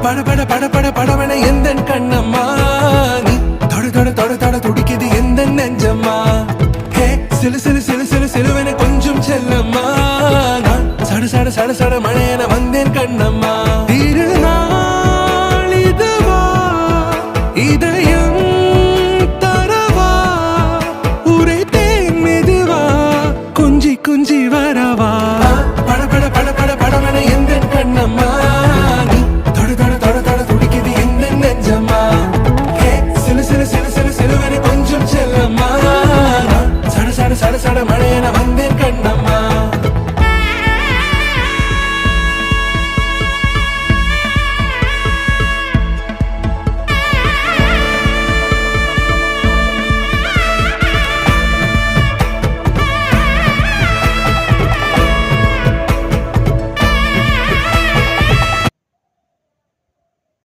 பட பட பட பட படவன எந்த கண்ணம்மா நீ தொட தொட தொட தொட துடிக்குது எந்த நெஞ்சம்மா ஹே சிலு சிலு சிலு சிலு சிலுவன கொஞ்சம் செல்லம்மா நான் சட சட சட சட மழையன வந்தேன் கண்ணம்மா